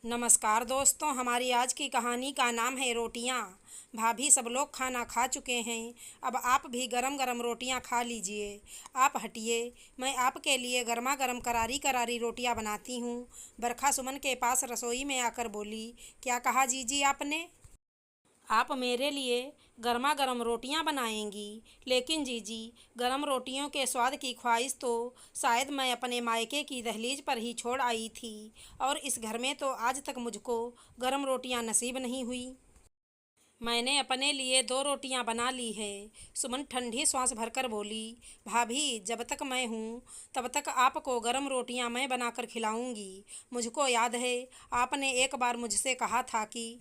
नमस्कार दोस्तों, हमारी आज की कहानी का नाम है रोटियां। भाभी सब लोग खाना खा चुके हैं। अब आप भी गरम गरम रोटियां खा लीजिए। आप हटिए, मैं आपके लिए गर्मा गर्म करारी करारी रोटियां बनाती हूँ। बरखा सुमन के पास रसोई में आकर बोली, क्या कहा जीजी आपने? आप मेरे लिए गर्मा गर्म रोटियां बनाएंगी? लेकिन जीजी, गर्म रोटियों के स्वाद की ख्वाहिश तो शायद मैं अपने मायके की दहलीज पर ही छोड़ आई थी, और इस घर में तो आज तक मुझको गर्म रोटियां नसीब नहीं हुई। मैंने अपने लिए 2 रोटियां बना ली है। सुमन ठंडी सांस भरकर बोली, भाभी जब तक मैं हूँ तब तक आपको गर्म रोटियां मैं बनाकर खिलाऊंगी। मुझको याद है, आपने एक बार मुझसे कहा था कि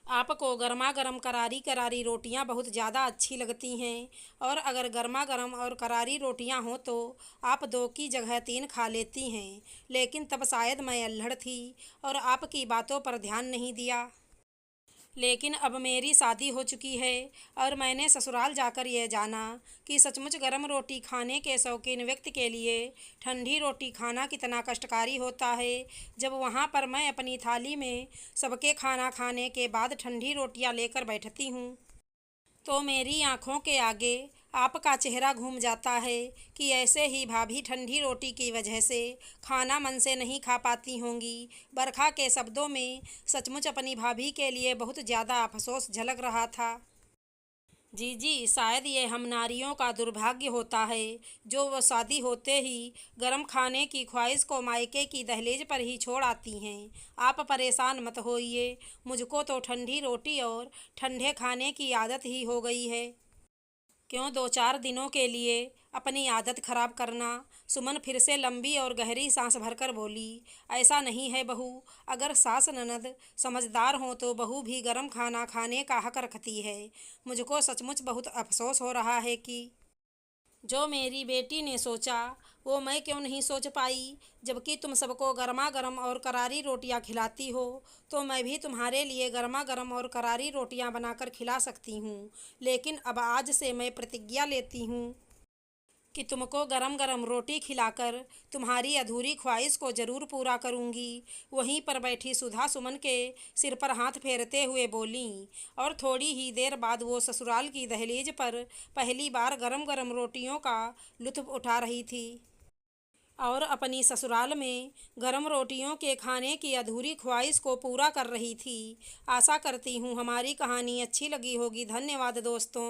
आपको गर्मा गर्म करारी करारी रोटियां बहुत ज़्यादा अच्छी लगती हैं, और अगर गर्मा गर्म और करारी रोटियां हों तो आप 2 की जगह 3 खा लेती हैं। लेकिन तब शायद मैं अल्हड़ थी और आपकी बातों पर ध्यान नहीं दिया। लेकिन अब मेरी शादी हो चुकी है, और मैंने ससुराल जाकर यह जाना कि सचमुच गर्म रोटी खाने के शौकीन व्यक्ति के लिए ठंडी रोटी खाना कितना कष्टकारी होता है। जब वहाँ पर मैं अपनी थाली में सबके खाना खाने के बाद ठंडी रोटियाँ लेकर बैठती हूँ तो मेरी आँखों के आगे आपका चेहरा घूम जाता है कि ऐसे ही भाभी ठंडी रोटी की वजह से खाना मन से नहीं खा पाती होंगी। बरखा के शब्दों में सचमुच अपनी भाभी के लिए बहुत ज़्यादा अफसोस झलक रहा था। जी जी, शायद ये हम नारियों का दुर्भाग्य होता है, जो वह शादी होते ही गर्म खाने की ख्वाहिश को मायके की दहलीज पर ही छोड़ आती हैं। आप परेशान मत होइए, मुझको तो ठंडी रोटी और ठंडे खाने की आदत ही हो गई है। क्यों 2-4 दिनों के लिए अपनी आदत खराब करना? सुमन फिर से लंबी और गहरी सांस भरकर बोली, ऐसा नहीं है बहू। अगर सास ननद समझदार हों तो बहू भी गर्म खाना खाने का हक रखती है। मुझको सचमुच बहुत अफसोस हो रहा है कि जो मेरी बेटी ने सोचा वो मैं क्यों नहीं सोच पाई। जबकि तुम सबको गर्मा गर्म और करारी रोटियां खिलाती हो, तो मैं भी तुम्हारे लिए गर्मा गर्म और करारी रोटियां बनाकर खिला सकती हूँ। लेकिन अब आज से मैं प्रतिज्ञा लेती हूँ कि तुमको गरम गरम रोटी खिलाकर तुम्हारी अधूरी ख्वाहिश को ज़रूर पूरा करूँगी। वहीं पर बैठी सुधा सुमन के सिर पर हाथ फेरते हुए बोलीं, और थोड़ी ही देर बाद वो ससुराल की दहलीज पर पहली बार गरम गरम रोटियों का लुत्फ़ उठा रही थी और अपनी ससुराल में गरम रोटियों के खाने की अधूरी ख्वाहिश को पूरा कर रही थी। आशा करती हूँ हमारी कहानी अच्छी लगी होगी। धन्यवाद दोस्तों।